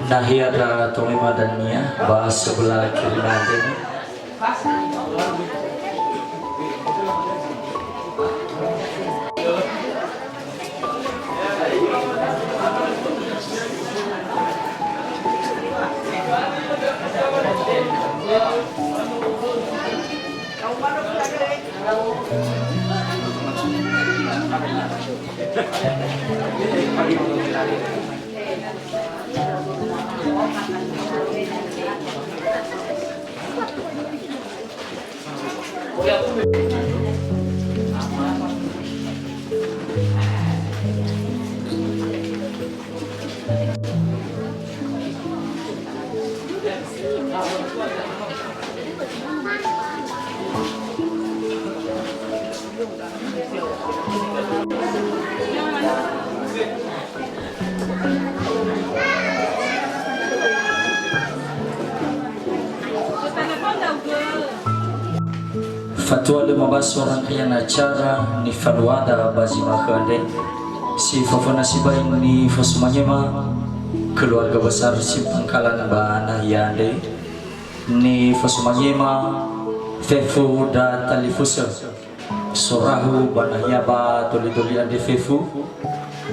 Nahiara Tomima dan Nia bahas sebelah kiri nanti. Fatwa 15 rangkaian acara ni Falwada Bazi Makhande si Fafana Sibain ni Fosumanyema keluarga besar si Pangkalan Bana Yande ni Fosumanyema Fefu da Talifusa Sorahu Bana Yaba Toli Ande Fefu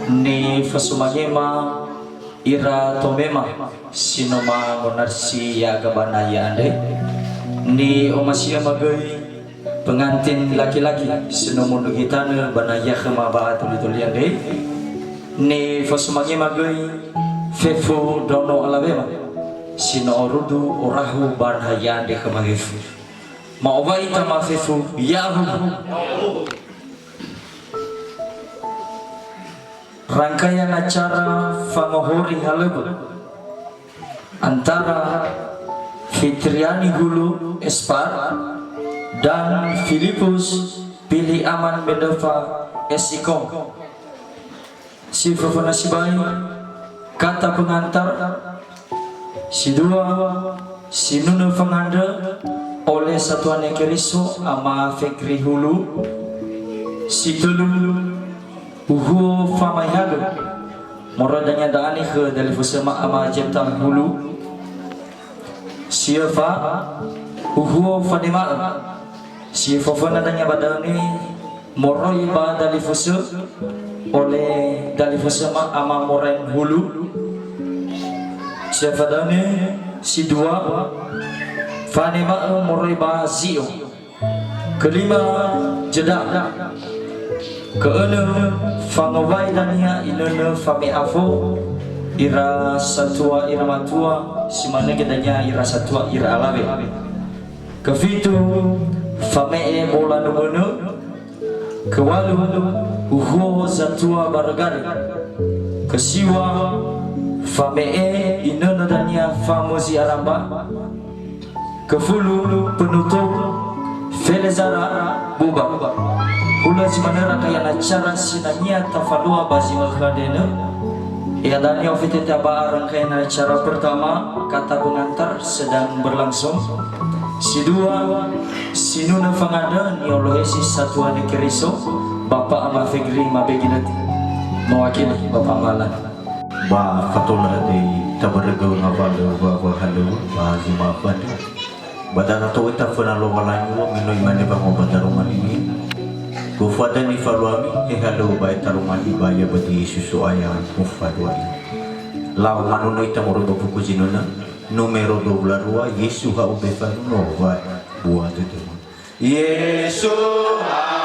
ni Fosumanyema Ira Tomema Sinoma Monarsi Yaga Bana Yande ni Omasia Magai pengantin laki-laki senomun gitana banaya khemaba tuli-tulian deh ni fosumagi magai fefu dono alabema sino orudu orahu banhayan deh khemagifu maubai tama fefu yahu. Rangkaian acara Fangohori Haleba antara Fitriani Hulu Espar dan Filipus Pilih Aman Mendeva Esikong si Fafana Sibai kata pengantar si dua si Nuna Fanganda oleh Satuan Ekeriso ama Fikri Hulu si telu Uhu Famayhado moradanya daani ke Dalifusema ama Jepta Hulu si Eva Uhu Fanima si Fafana danya badani moroi ba Dalifusu oleh Dalifusema ama Moren Hulu si Fadane si dua Fanima moroi ba Zio kelima Jeddah keenam Fangawai dania inene Fami Afo ira satua ira matua simane gedanya ira satua ira alawe kefitu Fame bola numunu kewalu uhu satua bargari kesiwa Fame inene dania famuzi aramba kefulu penutup Felezara Buba Hula simanera kaya acara sinanya tafalua bazi makhadena ya dani ofiteta ba rangkaian acara pertama kata pengantar sedang berlangsung si dua si Nuna Fanganda niolohe si Satuan Ekeriso Bapak Ama Fikri Mabeginati mewakili Bapak Malan ba fatola di tabarga ngavalo ba halo ba zima fanda badana to ita fana lo malanyo mino imane ba ngobandaruman ini kufada ni faluami halo ba tarungan ibaya badi susu ayam mufadwa law manuno ita moro ba buku jinona numero 22 Yesu ha ubefanu no ba buat itu Yesu ha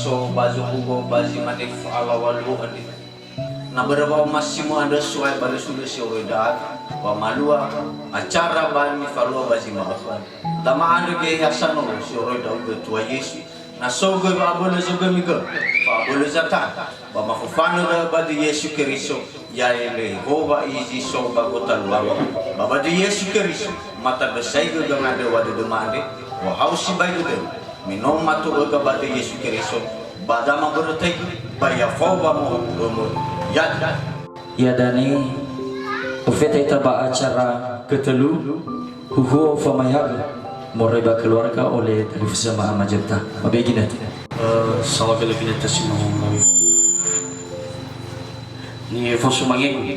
so bazu bugo bazi manif ala walu adi na berapa masih ada suai pada sudah si oroida pamalua acara bani falua bazi maafan dama anu ke hasan no si oroida uga tua Yesu na sogo ba bolo sogo migo ba bolo zatan ba mafufano da badi Yesu Kristo ya ele hova izi so ba kota luar ba badi Yesu Kristo mata besai go ngade wadu demande wa hausi bai go minom matu go badi Yesu Kristo badama borotai ba ya fova mo ya dani ufeta itaba acara ketelu huhu famayaga moreba keluarga oleh televisi Maha Majapahit mabeginat sawa Filipina tasino ni fosu mangi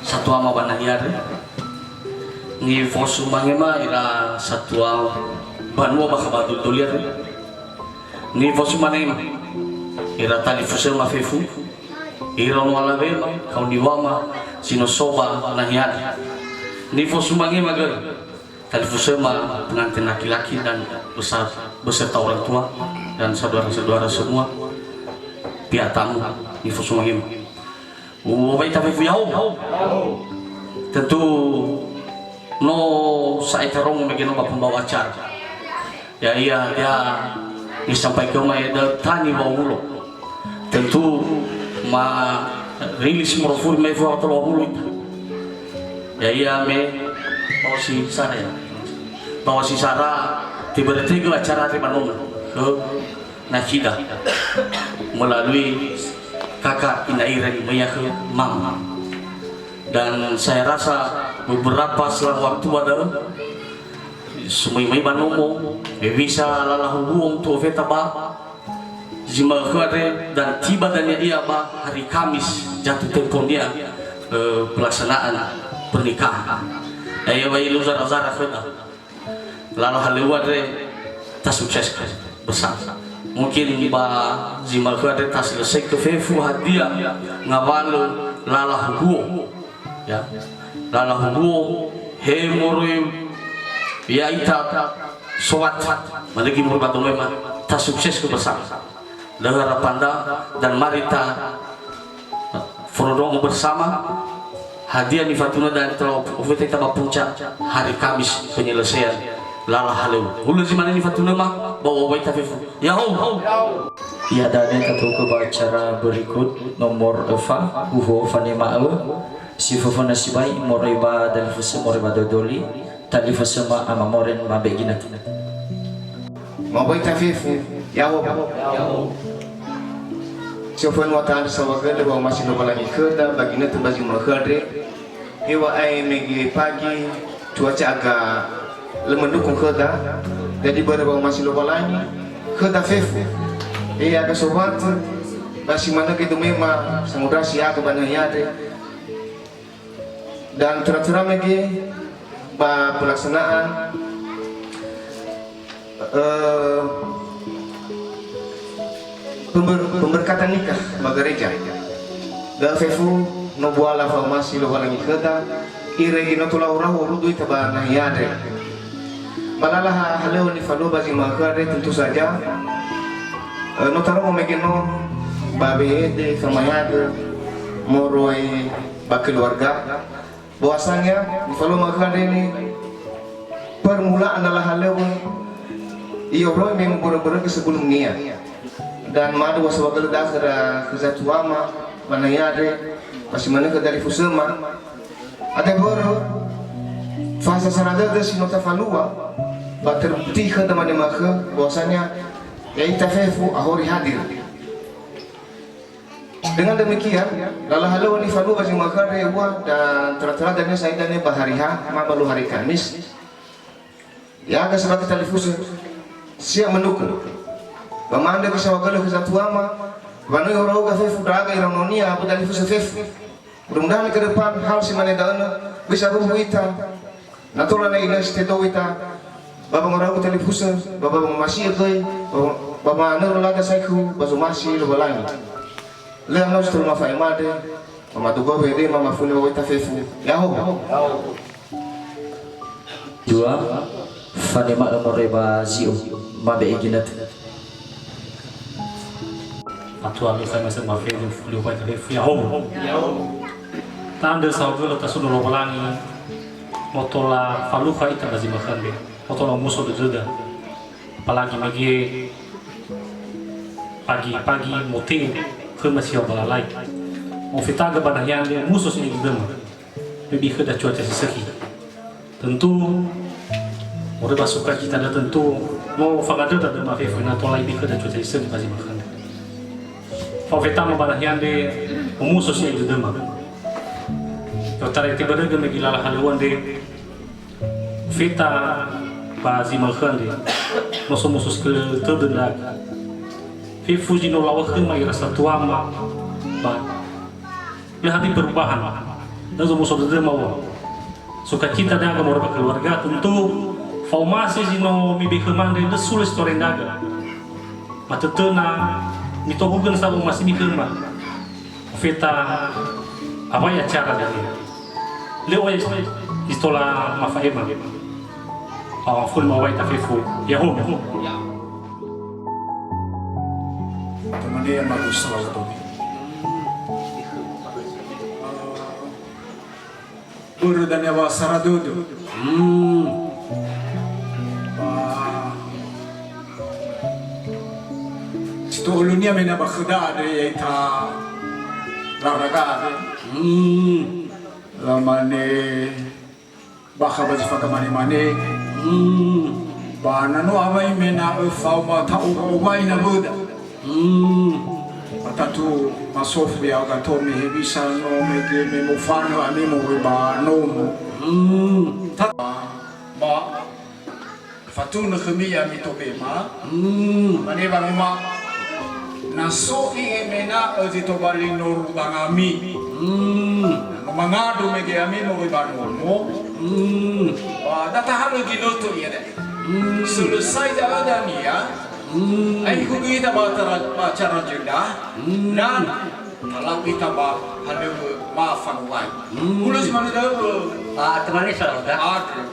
satu ama banayar ni fosu mangi ma ira satu banua bakabadul dolir ni fosu mangi ira tali fosu mafefu ira no alabe kau niwama sinosoba nahiyar ni fosu mangi magar tali fusema pengantin laki-laki dan beserta orang tua dan saudara-saudara semua pihak tamu ni fusuma him wabai tapi fuyau tentu no saya terong begini pembawa acara ya iya dia disampaikan mai tani bawulo tentu ma rilis morofur mai fuat bawulo ya iya me bawa si Sarah tiba-tiba acara di Bandung ke Nakida melalui kakak Inairan Maya ke Mama dan saya rasa beberapa selang waktu ada semai Bandung bisa lalah hubung tu veta ba jima khare dan tiba dan ia ba hari Kamis jatuh tempo dia pelaksanaan pernikahan ayo bayi lu zara khida lalu halewa re tas sukses besar mungkin ba jimal khade tas selesai ke fefu hadiah ngawalo lalah huo ya lalah huo he moroi ya ita soat malagi murbat mema tas sukses ke besar dengan panda dan marita forodong bersama hadiah di Fatuna dan terlalu kita puncak hari Kamis penyelesaian lalah halu hulu mana di Fatuna mah bawa bayi tafifu ya ya dan katu ke acara berikut nomor Eva uho fanema si fofana sibai moreba dan fusa moreba dodoli tali fusa ma amamoren mabeginat bayi tafifu ya Siapa watan sawaga bawa masih lupa lagi kerja baginya terbagi menghadiri hewa air megi pagi cuaca agak mendukung kerja jadi bawa masih lupa lagi kerja fefu agak sobat masih mana gitu memang samudra siaga banyak dan teratur lagi pelaksanaan pemberkatan nikah bagi gereja dan fefu no buala farmasi lo walangi kata iregi no tula ora rudu itabana yade balala haleo ni falo bagi makare tentu saja no taro megeno babe de famayade moroi keluarga bahwasanya di falo makare ini permulaan adalah haleo iyo roy memang benar-benar sebelum niat dan madu waswagal dakara kazatuama manayade masih mana ke dari fusema ada baru fasa sarada da sinota falua bater tiha da mana maka bahwasanya ya itafefu ahori hadir dengan demikian lala halau ni falu bagi maka rewa dan tera-tera dan saya dan bahariha mabalu hari Kamis ya agak sebagai televisi siap mendukung bamanda bisa wakala kesatuama banu orang fefu draga ironia apa dari fefu mudah-mudahan ke depan hal si mana dana bisa berbuita natural na inas tetowita bapa ngorang televisi bapa masih itu bapa anu laga saiku basu masih lo balangi le anu setul mafa imade mama tugo bede mama fuli wita fefu yaho dua fanema moreba zio mabe iginat Atua lu saya masih maafin lu pai tadi ya home. Tanda sauga lu tasu lo balangi. Motola falu kai ta bazi makan be. Motola musuh berjuda. Apalagi magi pagi moting ke masih balalai. Mau fitaga banahyan dia musuh sini gedem. Lebih ke dah cuaca seseki. Tentu orang basuka kita dah tentu mau fagada dah demam fever na tolai lebih ke dah cuaca seseki bazi makan. Fau fitama banahyan dia musuh sini gedem. Kau tarik tiba dah gemegi lala haluan dia fita bazi makan dia musuh ke terdendak. Fuji no lawak ke mai rasa tuama ba ya hati perubahan dan musuh berdua mau suka cinta daga mau keluarga tentu formasi zino mi bekemang de sulit story daga mata tena mi to bukan sabu masih mi kema feta apa ya cara dari lewat istola mafahima full mawai tafifu ya hum dia yang bagus selalu tu. Guru dan ya wasara dudu. Situ ulunya mena bakhda ada ita laraga ada. Lamane bakha bajifa kamane. Ba nanu awai mena ufau ma tau awai na buda. Matatu masofu ya gatomi hebisa no me mufano animo ba no ba fatuna khamiya mitobe ma mane ba ma naso mena ozito bali nur bangami mangado me ge ami no ba no ba data halu ginoto ya de selesai dah ada ni ya. Ay kung kita cara jeda, dan kalau kita ada maafan lain, mulai mana dah? Teman ni selalu dah. Ada.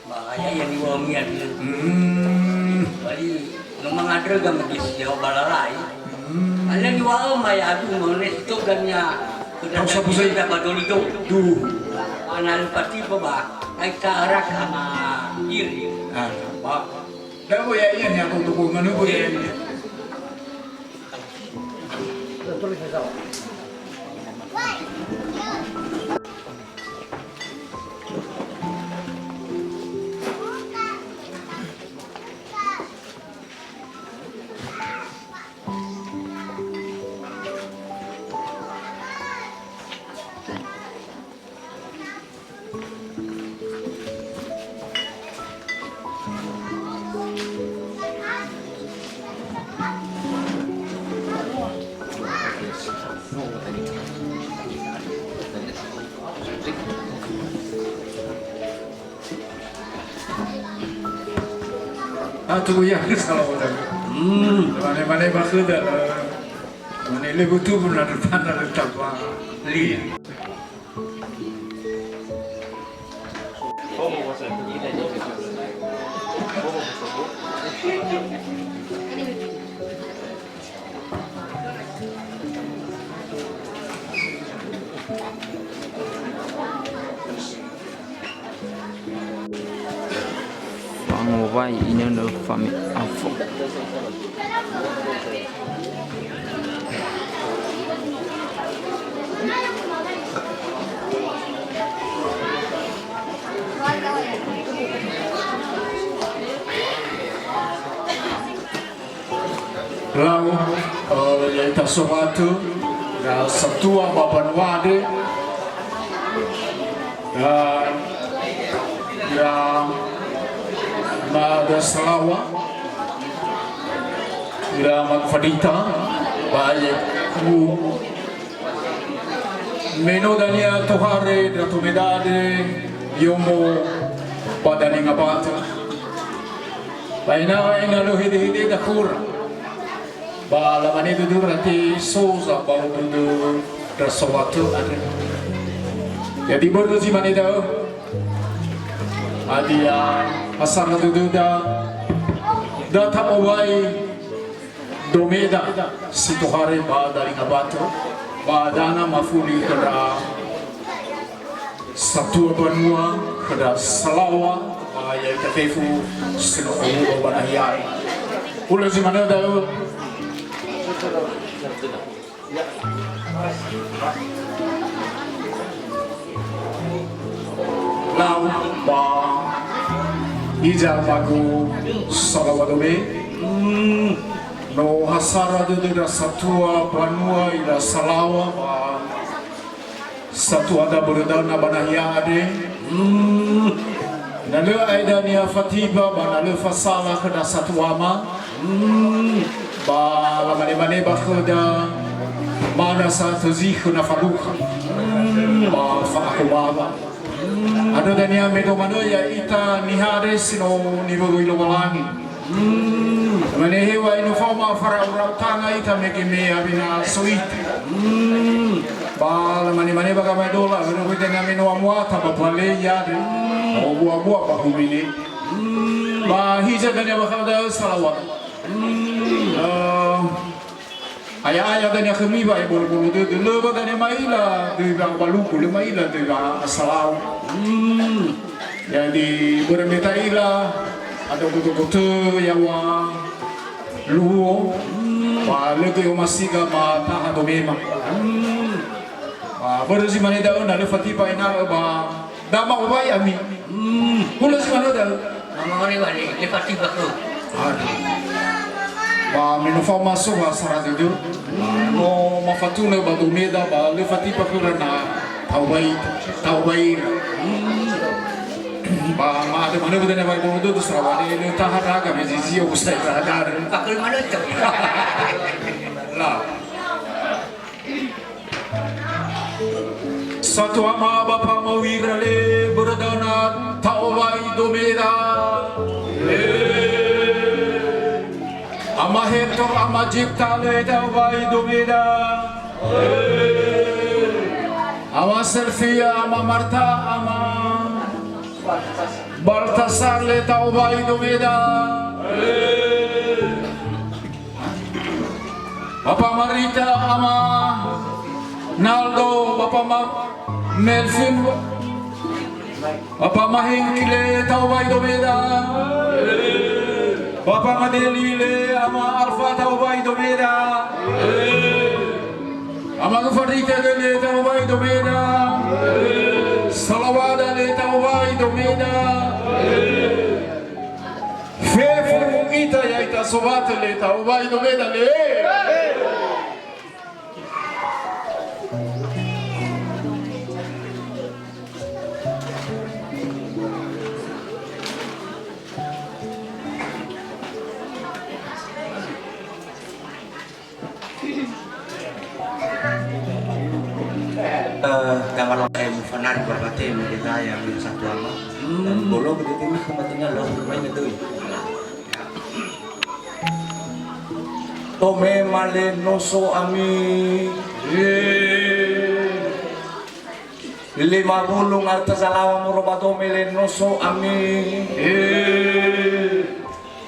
Bahaya yang diwami ada. Bali, nomang ada gam di sejauh balalai. Ada diwami maya adu mana itu gannya. Kau pusing dah badoli tu. Mana pasti bawa. Kita arah sama iri. Pak. Dah boleh yang aku tunggu mana boleh. Tu ya salah orang. Mana bakal dah. Mana lebih tu pun ada tanda letak li. Vai ini no fami afo. Lalu yaitu suatu setua baban wade dan yang ada selawa yang magfadita baik ku meno dania tuhare datu medade yomo padani ngapata baina lo hidi dakur bala mani dudu rati soza bau dudu rasawatu ada jadi berdosi mani dah adia asal dudu dah datang awai domeda situhare ba dari kabato ba dana mafuli kada Satua Banua kada Salawa ba ya katefu sino ko ba nahiyai ulo si mana daw Lau ba ija bagu Salawadome no hasara de Satua Banua ila Salawa ba satu ada berdana banahya ade nale aida ni fatiba banale fasala kada satu ama ba la mane bakhda mana sa tazikh na faduka ba fa akubaba ada dania medo mano ya ita ni hare sino ni bogo ilo balangi mane hewa ino fama fara uratanga ita mekeme abina soit Bala mani baga mai dola beno kita ngami no amuata ba pale ya de o bua ba humini ba hija dania bakada salawat aya dania khami ba bol de le ba dania maila de ba baluku le maila de ba salau jadi bermeta ila ada betul-betul yang wa luo ba lege masiga ma ta do mema baru si mana dah nak lepas tiba ina ba dah mau bayi ami pula si mana dah Mama ni balik lepas tiba tu. ba minufau masuk ba sarat itu no mafatuna ba domeda ba lepas tiba tu na tahu bayi ba ma ada mana betul nak bayi bodoh tu Sarawak ni tahan agak mesti usai ada Pakul mana tu? lah Satu ama bapa mawira le berdana tawai domeda ama hector ama jipta le tawai domeda ama Selfia ama Marta ama Baltasar le tawai domeda Bapa Marita ama Naldo Bapa Melvin Bapa Mahingkile Tawai Domeda Bapa Madelile ama Alfa Tawai Domeda ama Farita le Tawai Domeda Salawada le Tawai Domeda Fefu ita ya ita sobat le Tawai Domeda le Kalau fanar berbate kita yang satu ama dan bolo begitu mah kematinya lo bermain itu tome male noso ami 50 arta salawa morobato mele noso ami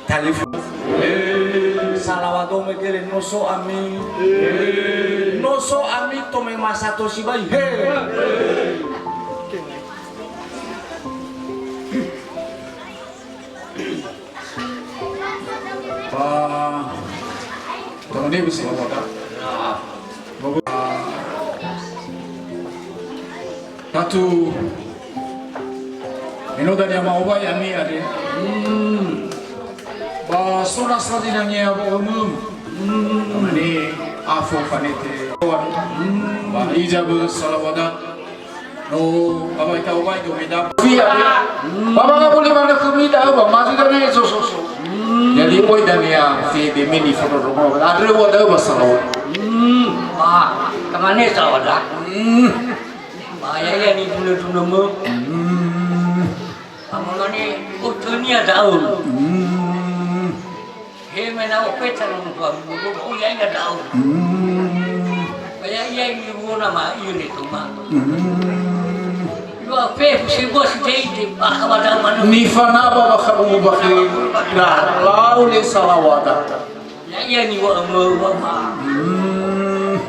talif salawato mele noso ami noso ami tome masato sibai he teman dia bisa ngomong Tatu Inodan yang mau bayar ni ada ba sona sadinanya ba umum ni afo panete ba ijab salawada no baba tahu baik tu beda baba nggak boleh mana kemida ba masih dari so jadi boy dan ya fi di mini foto rumah ada wada ba salawat Kemana salawada? Bahaya ya ni dulu mu. Kamu ni utunya daun. He mana opet calon tua, buku yang ada daun. Bahaya yang ibu nama ini tu mah. Lu apa sih bos jadi bahwa mana? Nifana ba kamu bakhi la lauli salawata. Ya iya ni wa ma.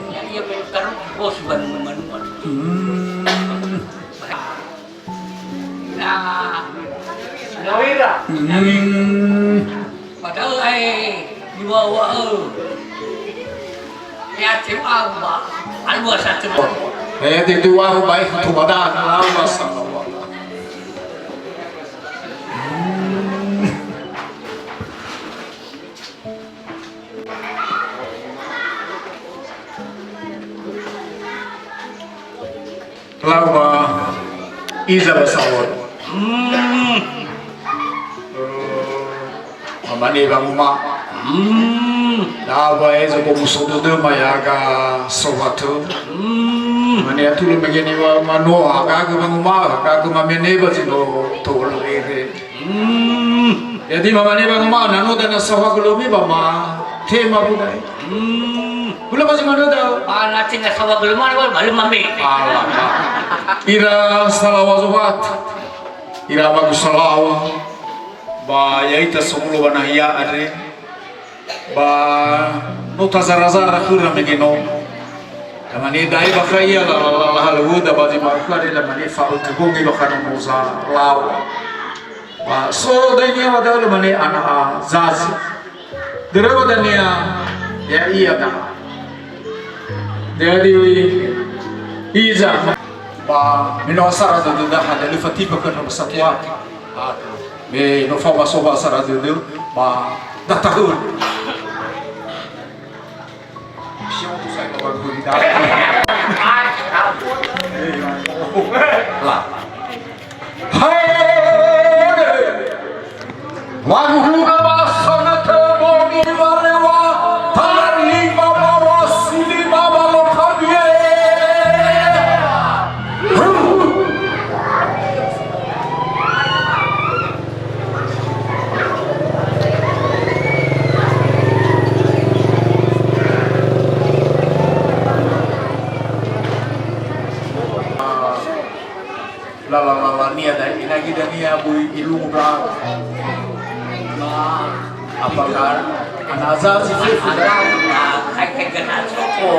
Ya iya kan bos ban. Nah, Nawira. Padahal di bawah ya tim apa? Alwa satu. Di dua baik tu badan Allah sallallahu. Lawa Iza bersawat. Mamani bang Uma. Lawa Iza musuh tu mayaga sawatu. Mani atul begini wa mano aga bang Uma aga mamene bazino tol ere. Jadi mamani bang Uma nano dana sawak lomi bama tema budai. Belum masih mana dah? Nanti nggak sama belum mana belum mami. Ira salawat, ira bagus salawa, ba yaita semulu banahia adre, ba nota zara kura megeno. Kamani dai bakaya la halu da bazi makare la mani faul tugungi bakana musa lawa. Ba so danya wadal mani ana zazi. Dero danya ya iya dah. Jadi Iza ba minawasara do dah ada lifatiba kan bersatuan me no fa soba sara do ba datahul siapa tu saya bawa guri dah lah hai wagu ka basana te bogi walewa tari baba sili baba lo khabie la nia da inagi da nia bui ilungu bra apakah anaza si Kayak kenal soko.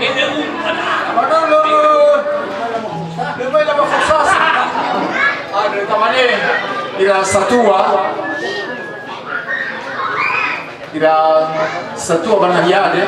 Ini mana lo lebih lama fokus ada tamane ira satua banahia de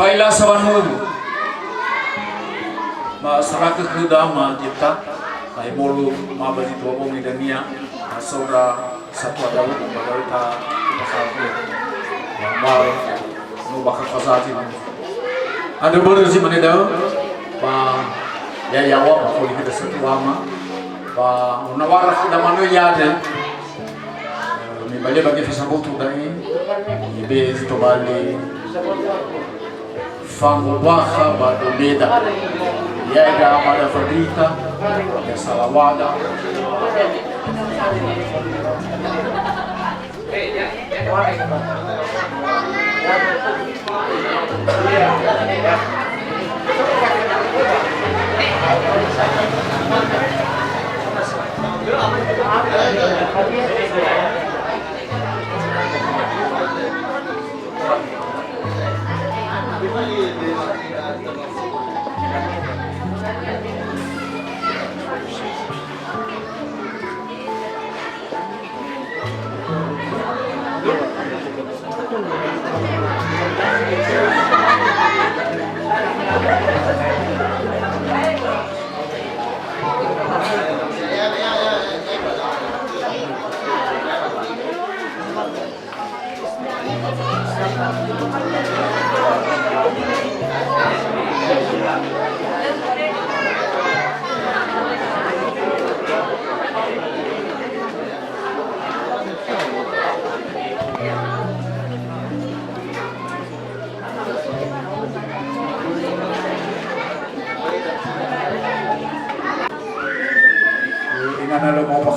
Faila sabanmu masyarakat kedama kita ay mulu mabadi tua bomi dania asora satu ada lu bagalita pasalku mal nu bakal fasati ada bener sih mana dah ba ya yawa ba kuli kita satu ama ba unawara kita manu ya de mi bale bagi fisabutu dai ibe zito bali fango baha bado beda ya ida amada fabrika ya salawada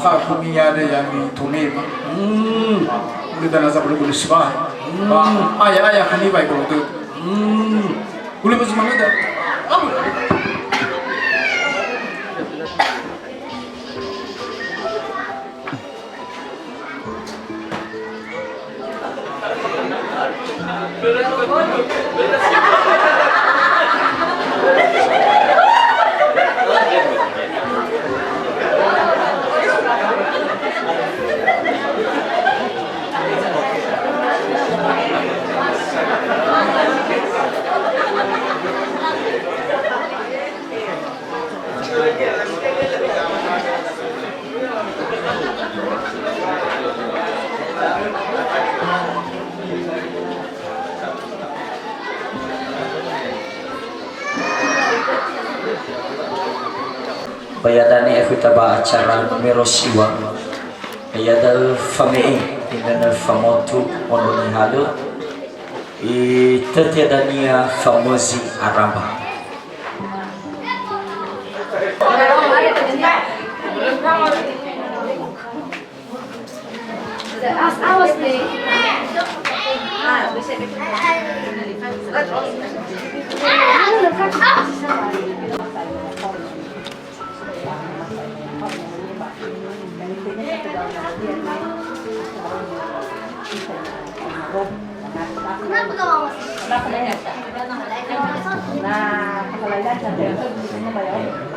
Maka kumiyade yami tumema. Kita nasa perlu kulis bah. Ayah kuni baik kalau tu. Kulis pas mana dah? Apa? Bayadani efitaba acara merosiwa bayadal famei dengan famotu ononi halu tetiadania famosi aramba Kenapa kau mau? Nah, kalau lihat ada yang bisa bayar.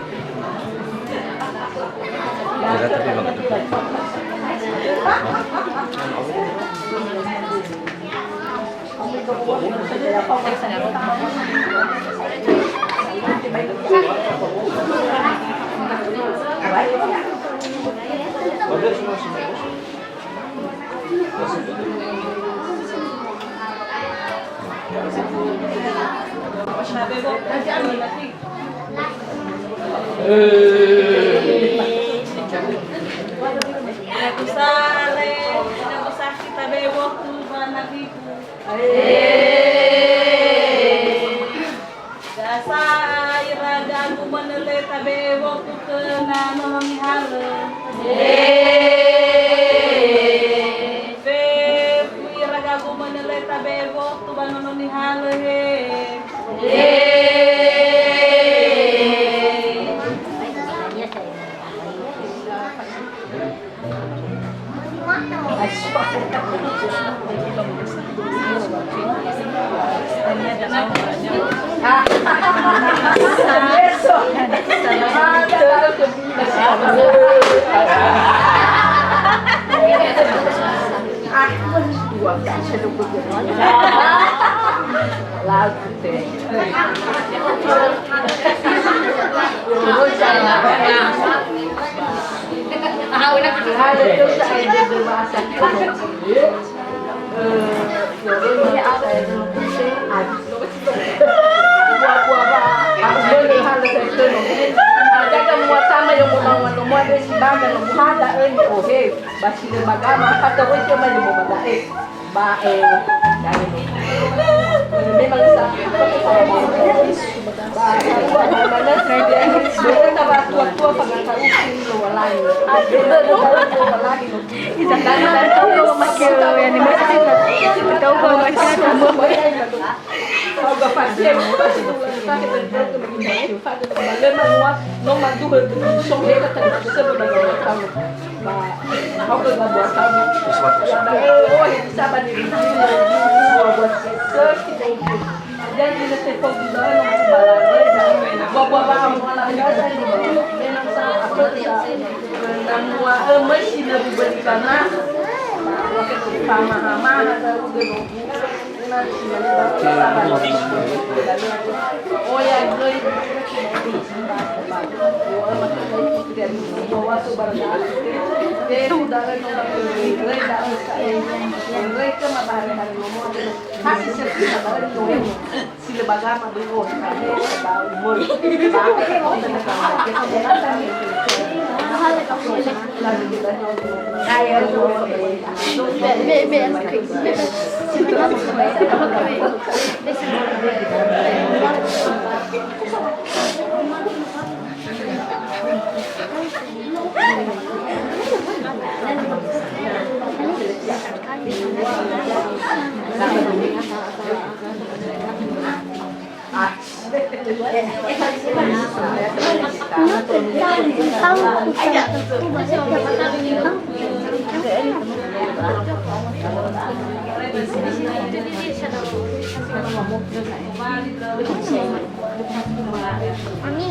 Mami,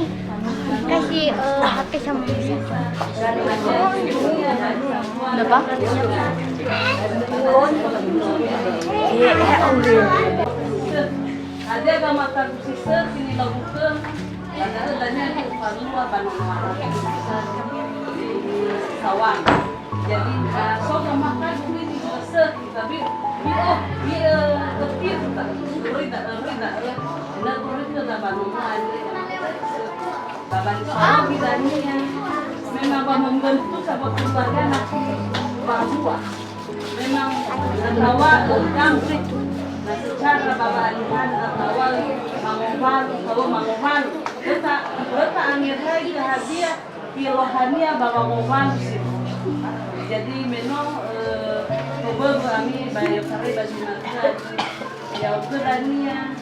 kasih HP sama Kenapa? Ada gambar sisa sini lakukan ada adanya panua sawang. Jadi so gambar dulu di besar tapi dia kecil tak berita nak berita tak panua baban sawang bidangnya memang membentuk sebuah keluarga anak berdua. Memang awal kampung. Nah secara babalihan awal mangovan kita angin lagi hadiah kilohania bawa sih. Jadi memang coba kami bayar kari baju mata jauh kerania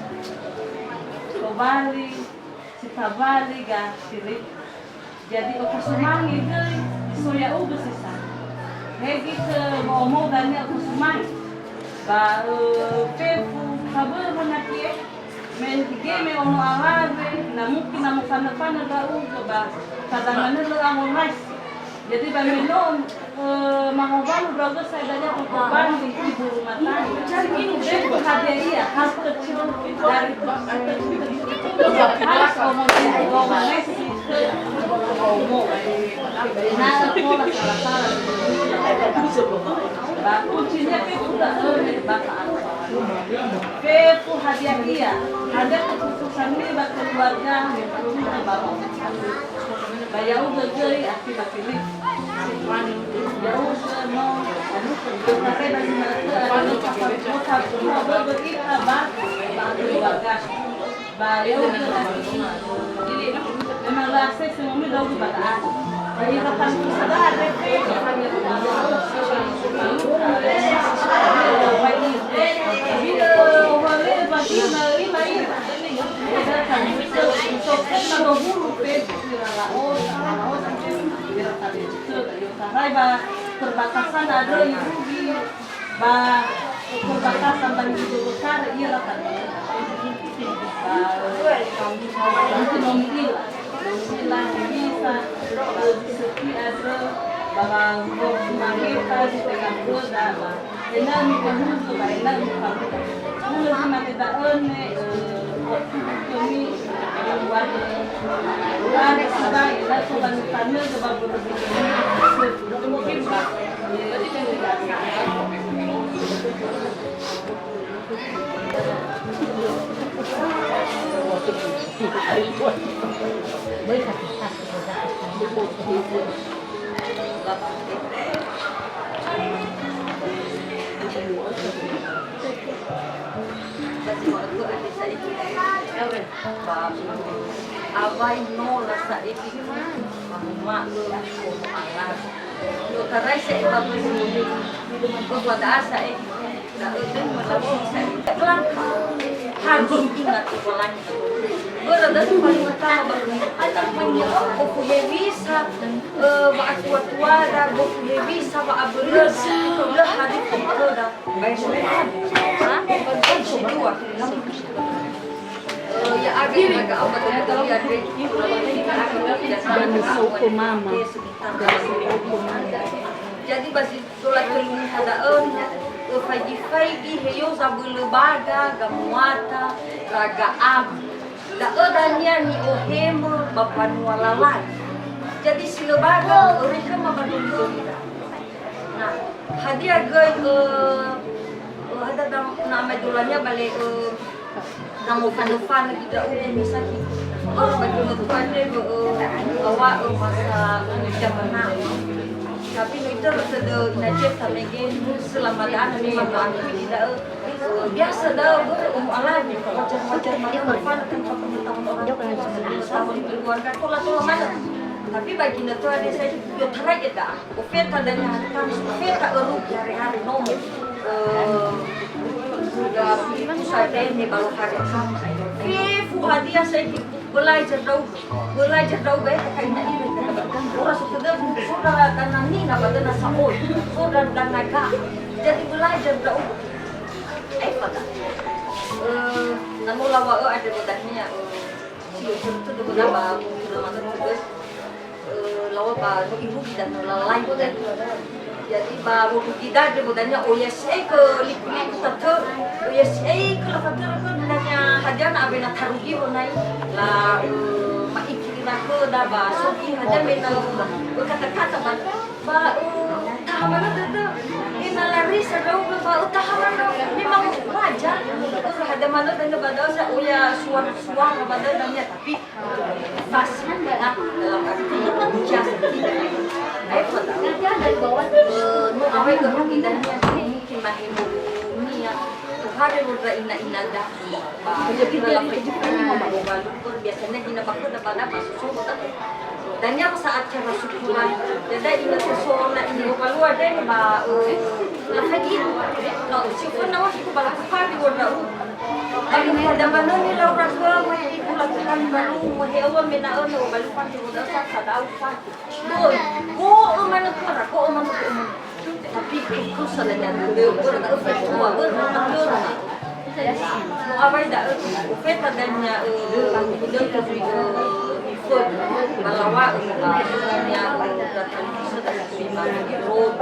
kobali sitabali gak sirik. Jadi aku semangi deh soya udah sisa. Hegi ke mau banyak aku semangi. Ba pepu kabar mana kia men game ono arabe na mungkin na mfana ba ugo ba kadang-kadang lo ang rice jadi ba menom mangobalo braga saya danya ko ban di ibu rumah tangga ini beku hadiah hal kecil dari harus ngomong nasi ngomong nah sekolah salah kuncinya pepu tak bakal pepu hadiah dia ada keputusan ini buat keluarga memperlukan bapak bayar udah jadi akibat ini jauh semua pakai baju mereka mau begitu abah keluarga bayar udah jadi memang akses semua udah bataan jadi akan sadar perbatasan ada ibu di perbatasan bagi ibu besar iya lah kan nomila bisa seki ada bahwa kita di tengah roda enak mungkin juga enak mungkin sama tidak ene kami buat ada sudah enak sudah ditanya sebab berbeda mungkin pak jadi Awai nola sa iki mak lu alas lu karai sa iba ko pada asa iki da uden malabo sa iklan harus ingat ulang berada di paling utama anak punya ko punya bisa tua da ko punya bisa ba aberes udah hari itu da baik ha dua ya agak apa tuh ya jadi basi tolat kelung hadaon fagi heyo sabulu baga gamuata raga ab daodanya ni ohemo bapanua lalai jadi silobaga mereka mabadul nah hadiah ada nama dulanya balik Namu-fan tidak udah bisa orang bagi pandai awak masa zaman now tapi itu sudah najib tamegin selama dah memang aku tidak biasa dah alami macam-macam fan tanpa pengetahuan orang tahun keluarga tola mana tapi bagi itu ada saya juga terai dah ofeta dan hantam ofeta eruk hari-hari nomor sudah saya ini baru hari sama. Kefu hadiah saya belajar daw ba kay na iri ora sa kada sudah dan ni na pada na saoy sudah dan naga jadi belajar daw pada namun lawa ada bedanya itu beberapa tugas lawa ba ibu kita lalai bodan jadi baru kita ada bedanya ke lipnya kita ke lafater ke bedanya hajan abena tarugi bonai la maikira ke da ba soki hajan bena kata-kata ba tahaman itu ina lari sarau ba tahaman memang wajar ada mana dan badal sa suara badal dan tapi pasti dalam arti jasa ay pada dari bawah no away ke kita ni kimahin ni ya hari mudra ina dah jadi dalam perjalanan baru biasanya ginabako na pada pasusunod dan yang saat cara syukuran jadi ina sesuatu ini kalau ada ni ba lagi kalau syukur nawa syukur bala kafari wala bagi pada mana ni laura ke mai ikulakan baru mahewa menaon no balu pati wala sa sadau pati boy ko mana kara ko mana ko tapi ko salanya de ora da fa ko ora abay da ufeta danya udon ka food malawa niya datang sa bima road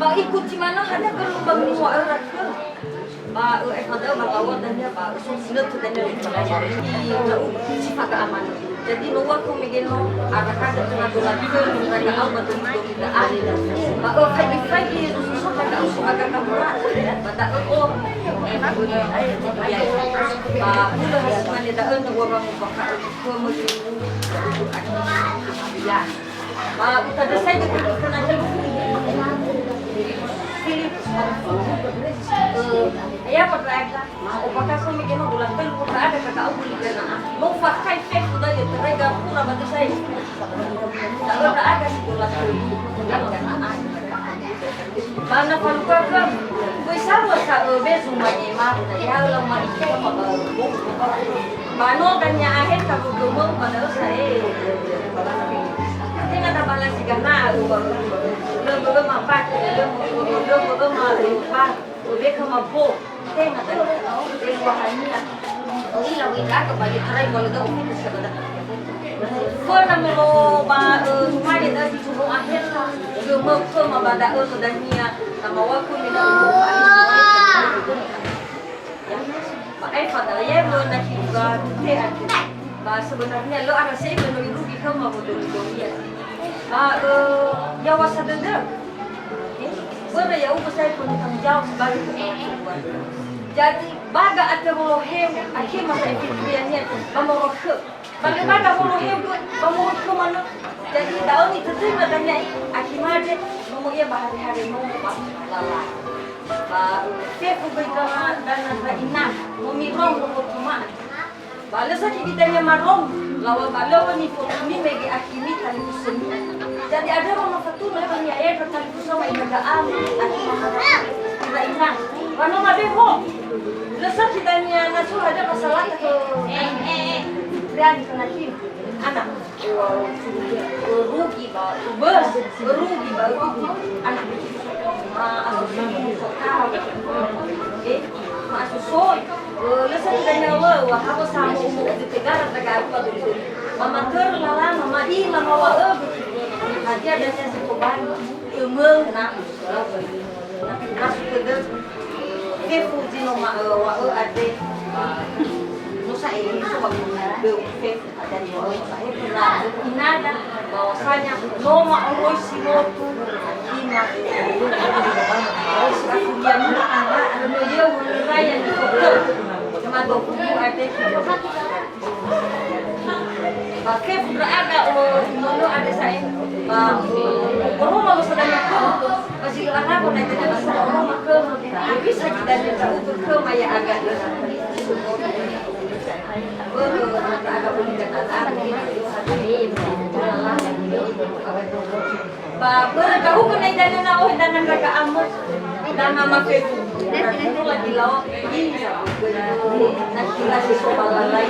ba ikut di mana hanya gelombang ni orang ke ba pada bawa dan dia ba sunut dan dia sifat keamanan jadi luar ko migeno ada kada tuna dolar ke mereka au betul kita ada ba pagi susah kada au agak kamera pada enak ya ba udah hasilnya da orang bakal ke menuju ya ba kita desai kena ya pada mau pakai kami kena bulan kan kita ada kakak aku di sana mau pakai fake sudah ya terega pura batu saya tak ada di bulan mana kalau kau bisa masa besok main mah ya kalau main kita mau mano dan yang akhir kamu gemuk pada saya kita ada balas karena lo apa lo apa udah kamu po tengah tahu wahania ila wika kembali terai kalau dah umur sebentar pernah melo ba mari dah di subuh akhir gemuk ke mabada sudahnya sama waktu minum pada ya mana juga sebenarnya lo ada saya menurut rugi kamu betul ya ya wasadada Wala ya upo saya pun tanggung jawab sebagai kepala keluarga. Jadi baga at molohem akhir masa ikutnya mamoroke. Baga molohem mamoroke mana. Jadi daun itu tu nadanya akhirnya mamuya bahari-hari mau lala. Ba tepu baikama dan ina momirong mokuman. Bala sa kita marong lawa balawan ni ni megi akhirnya kali kusemi. Jadi ada orang fatuna yang ya kali kusama inagaan akhirnya ina. Wano mabeho. Lesa kitanya nasu ada masalah ke Riani kena kim anak rugi ba bus rugi ba anak asusi kau asusoy lesa kitanya wa hapo sama di tegara tegara apa dulu mama ter lala mama di mama wa hadia dan saya sekoban umel nak masuk ke kefu di nama wa ada nusa ini coba ke dari saya pernah inada bahwasanya noma oi simotu ina dia ada dia raya di kota cuma dokumen ada pakai berada mono ada saya orang mau sedang masih anak pun ada bahasa orang ke bisa kita tahu ke maya agak agak boleh kau kena dana na oh dana kaka amot dana maketu lagi lawa ini nakira si sopalalay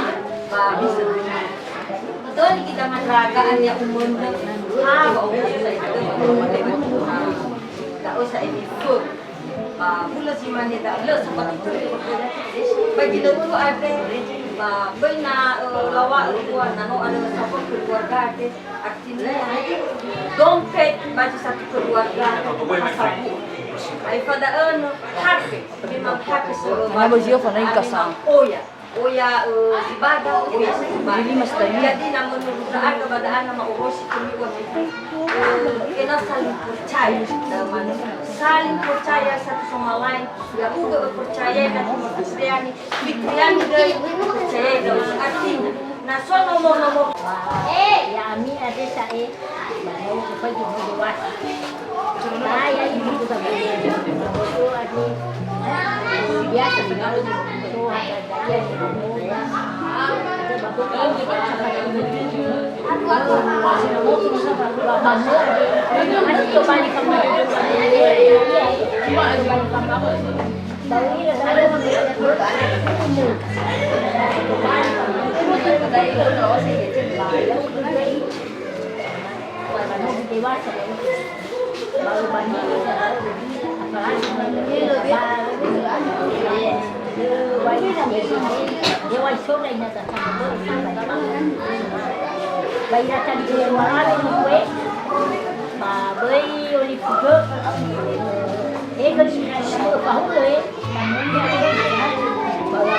betul kita masyarakat yang umum tak usah ini food mula si mana tak le seperti itu bagi itu ada bina lawak keluar nano ada support keluarga ada artinya dompet bagi satu keluarga sabu ay pada harfi memang harfi Oya ibadah, oya ibadah. Jadi namun menurut keadaan nama urusi kemiwan itu kena saling percaya satu sama lain. Ya juga percaya dan kepercayaan pikiran dari percaya dalam artinya. Nah soal nomor-nomor. Ya ami ada saya mau supaya mau dewasa. Saya ini juga begitu ada biasa dengan Bayi rasa di luar ada gue, bayi oleh juga, kalau sudah tahu le, namun dia bawa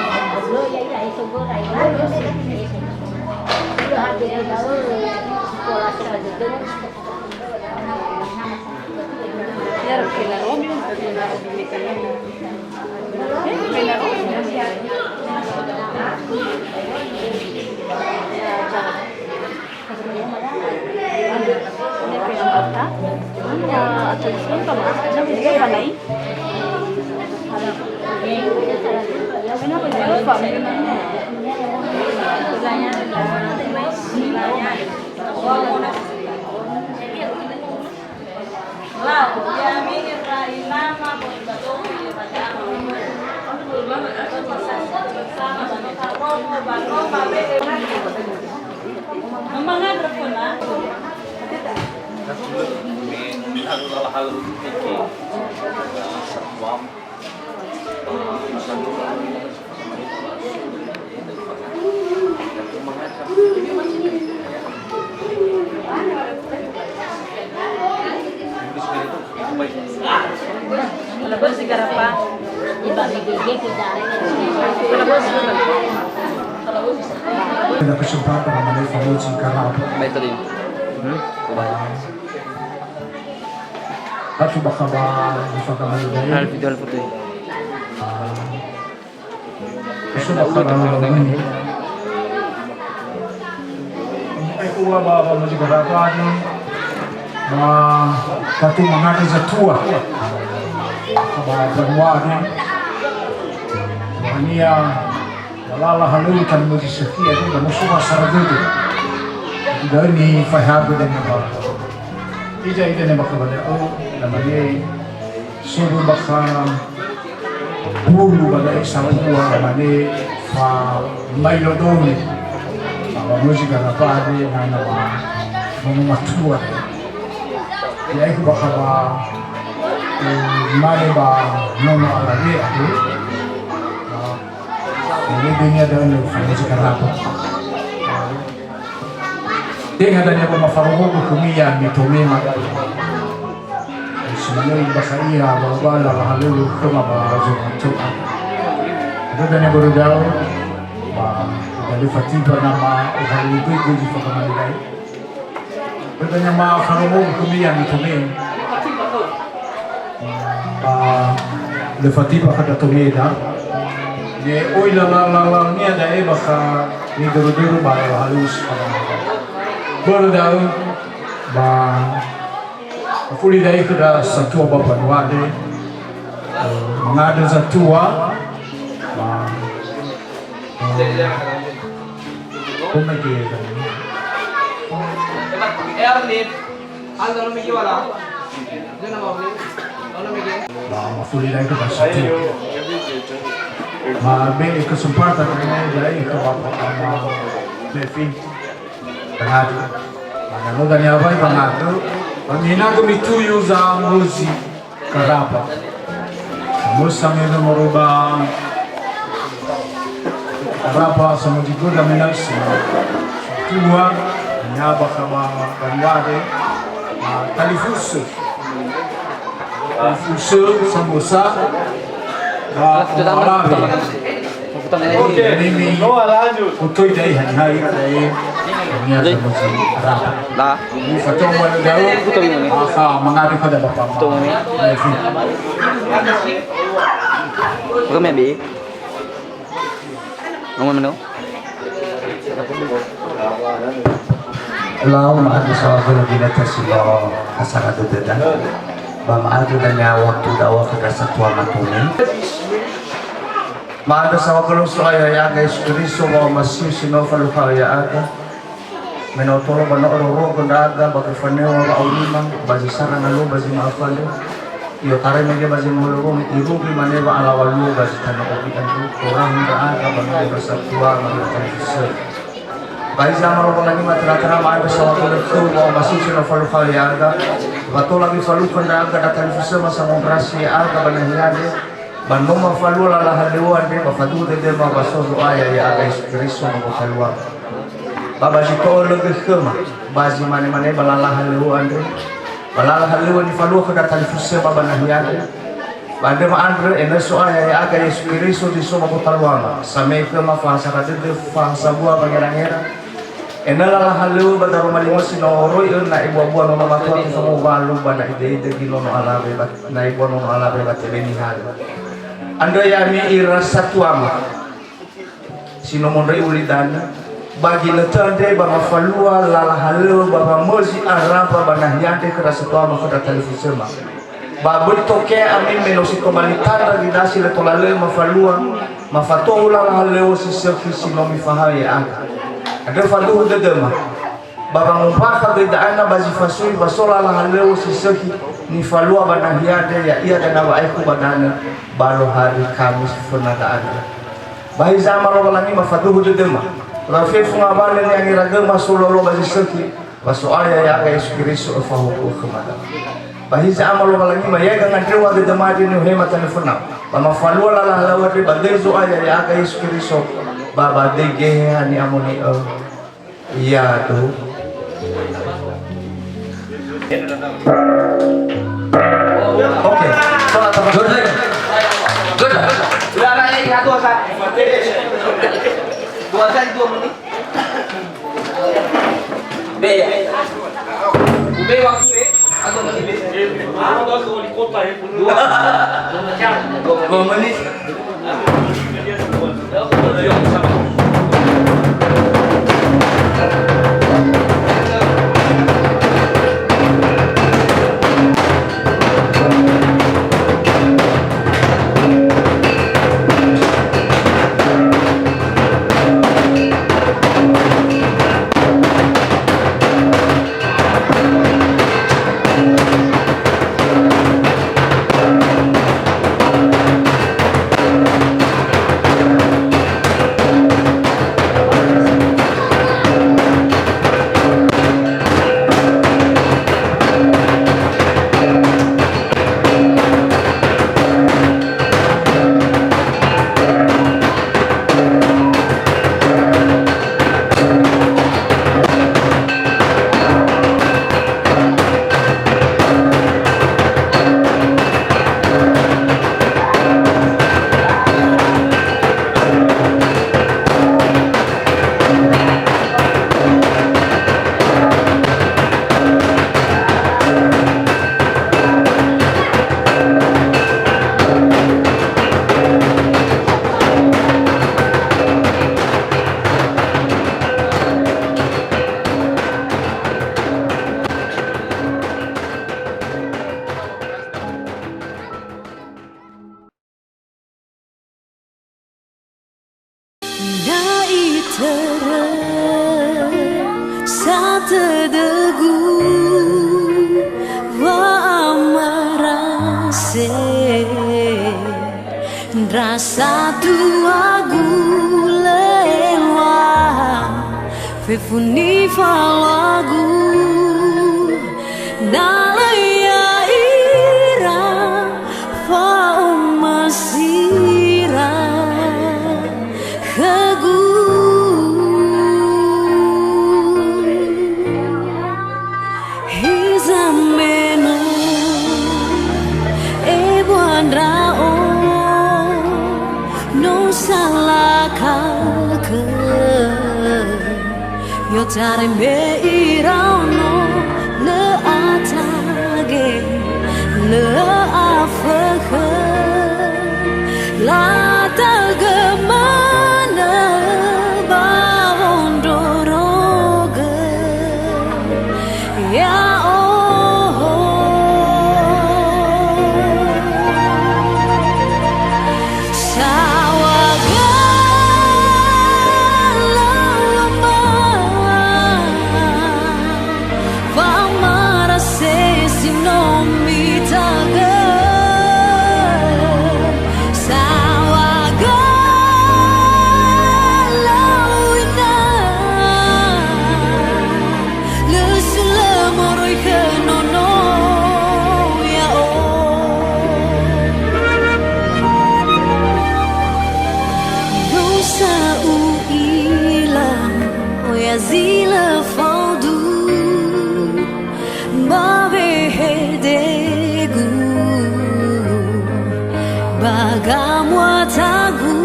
mobil ya ini semua rakyat, sudah ada tahu sekolah sekolah ya rukina robi, rukina robi mekanik, rukina robi Ada kesempatan mengenai Famuji karena apa? Aku bakal difahamkan dari video foto. Aku bakal ini. Aku bawa Famuji karena apa? Katu mengada zatua. Bawa perwani. Wania wala halu kan mo Sofia din mo suwa saradudo dani fahabu din ba ija ida ne bakka bada o namane subu bakka bulu bada isawa namane fa mailodoni ba musika na pade na mo matua ya iku bakka ba male ba nono alabe ate ini dunia dalam Famuji karena apa? Dia adanya pemafarumu kumia mitomema. Sebenarnya bahaya bawa lalu kema bazu coba. Ada dana berudal, dari Fatimah nama uhali itu di Fakamandai. Ada nama farumu kumia mitomema. Le Fatimah kata tomeda. Ye oila la ni ada baka ni dulu baru halus baru dah fuli dari sudah satu bapa wade mengada satu kome ke Erlip anda lo wala jana mawli lo fuli dari sudah satu Mabe kesempatan ini dari ke bapak Levi pengadu mana gani apa pengadu pangina kemituyu za muzi karapa musa mena merubah karapa sama juga kami nasi tua nyaba kama kanwade talifusu samosa ini untuk dari hari dari dunia samosa lah ini foto mana jauh mengadu pada bapak Bukan maybe. Ngomong mana? Lau maadu sa wala binata sila kasarado dada. Ba maadu na niya waktu dawa kada sa tuwa matungin. Maadu sa wala sa ayayaga Kristo mo masiw sinofalo ka ayayaga. Menotolo ba na ororo kundaga bagafanewa ba auliman bazi sara na lo bazi maafalo. Iyo taray mga bazi mulurong irugi maneba alawalu bazi tanong obian orang daaga ba sa tuwa mga Baik zaman orang lagi matra-matra main bersama kolektif mau masih sudah falu kaliaga, betul lagi falu kendaga datang bersama sama operasi aga banahiyade, bandung ma falu lala haluan de, bafadu de ma baso ayah ya aga Kristo ma faluan. Baba si tol lagi kema, bazi mane balala haluan de, balala haluan di falu ke datang bersama banahiyade. Bade ma andre eneso ayah ya aga Kristo di soma faluan, sampai kema fasa kade fasa buah pangerang-erang. Enala halu badaro malimos no roy na ibubuan no mato sa mo balu bana ide gilo no alabe bat na ibono no alabe bat benihal. Ando ya mi ira satuama. Sino mon rey ulidana bagi letande ba mafalua lala halu ba mozi arapa bana yande kra satuama ko telefisema. Ba toke amin menosi komalitanda didasi le tolale mafalua mafato lala halu si service no mi fahaye aka. Ada faluh dedema babang umpaka bedaana bazi fasui basola la haleo siseki ni falua banahiade ya iya dan awaiku badana balo hari Kamis funada ada bahi zaman rogalangi mafaduh dedema rafifu ngabale ni angiragema sololo bazi seki basoaya ya Yesus Kristus fahuku kemada bahi zaman rogalangi mayaga ngadrewa dedema di ni hema tanifuna bama falua la haleo de badezo aya ya Yesus Kristus Baba dege hani amoni iya tuh. Oke. Good. Udah ada yang satu saat. 2 menit. B ya. B waktu B. Atau menit B. Kalau di kota ya. 2 menit. Rasa tua gulewa fefuni falagu nalaya ira fa umasira kegu hizameno ebuandrao no salaka ke yo tare me irano le atage le afakhe la tagamana bavondoroge ya Zila fondu babehedegu bagamwatagu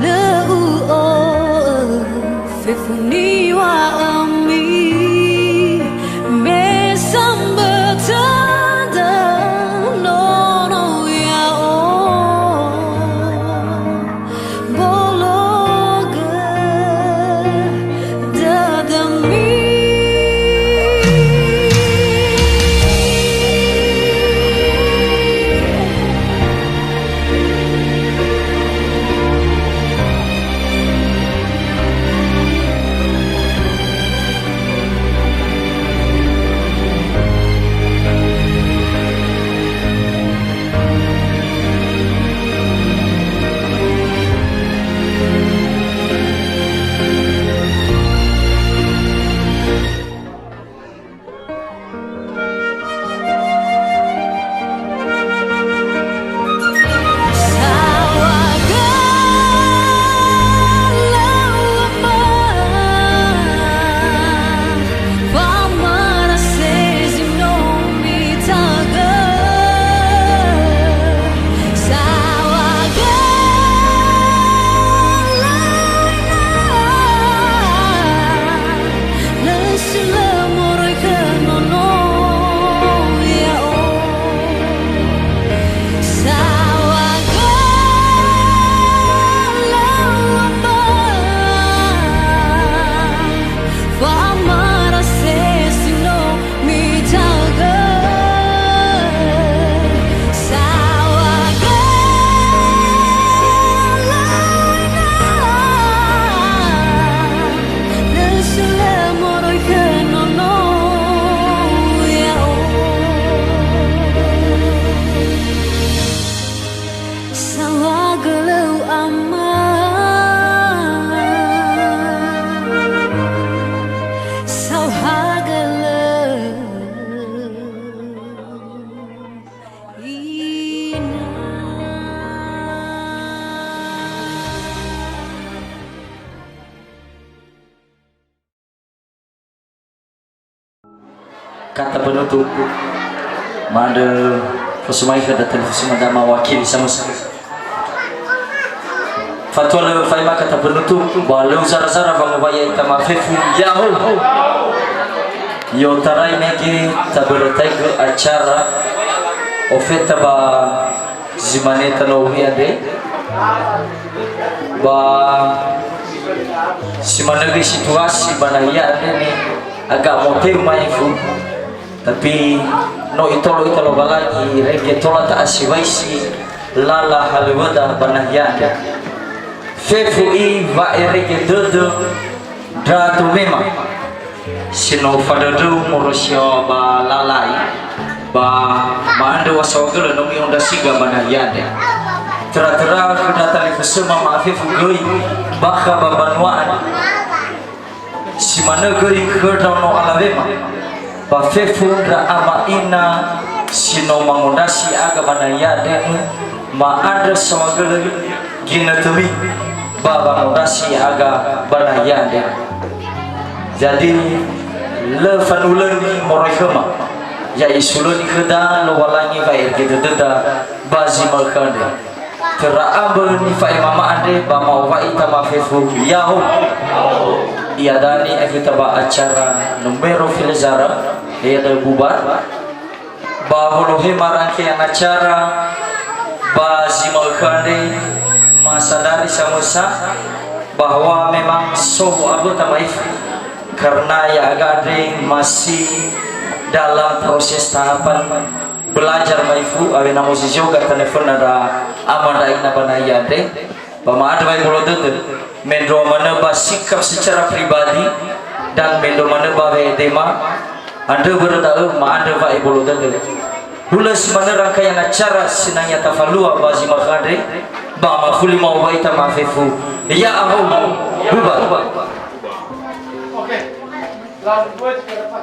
leu o fefuni wa ami besambetada nono ya o bologe kata penutup mada Fusumai kada televisi madama wakil sama fatwa le faima kata penutup balau zara-zara bangubaya itama fefu yaho yo tarai megi tabaratai ke acara ofeta ba zimane tanowi ade ba simanagi situasi banaya ade ni agak motel maifu tapi no itolo balagi reke tola ta asiwaisi lala halwada banahyanda fefu i va reke dodo dratu mema sino fadadu morosyo ba lalai ba mando wasogelo no mi onda siga banahyanda tera kedatali fesuma maafifu goi baka babanwaan simana geri kerdono alawema ba fefu ra ama ina sino mangondasi aga bana yaden ma ada samagele gina tumi ba mangondasi aga bana yaden jadi le fanulani morohema ya isulun kheda lo walangi bair gitu deda bazi malkande teraambel ni fa mama ande ba mau wa ita ma fefu yahu iadani evita ba acara numero filzara ya da bubar ba holohe marangke acara bazi malkande masadari samusa bahwa memang sohu abu tamaif karena ya gading masih dalam proses tahapan belajar maifu awena musisi juga telepon ada amanda ina banayade pama ada baik bolo dete mendro mana sikap secara pribadi dan mendro mana bawe tema anda bertahu ma anda baik bolo dete hulas mana rangkaian acara sinanya tafalua bazi makade ba mafuli mau waita mafifu ya ahu bubar oke lanjut ke depan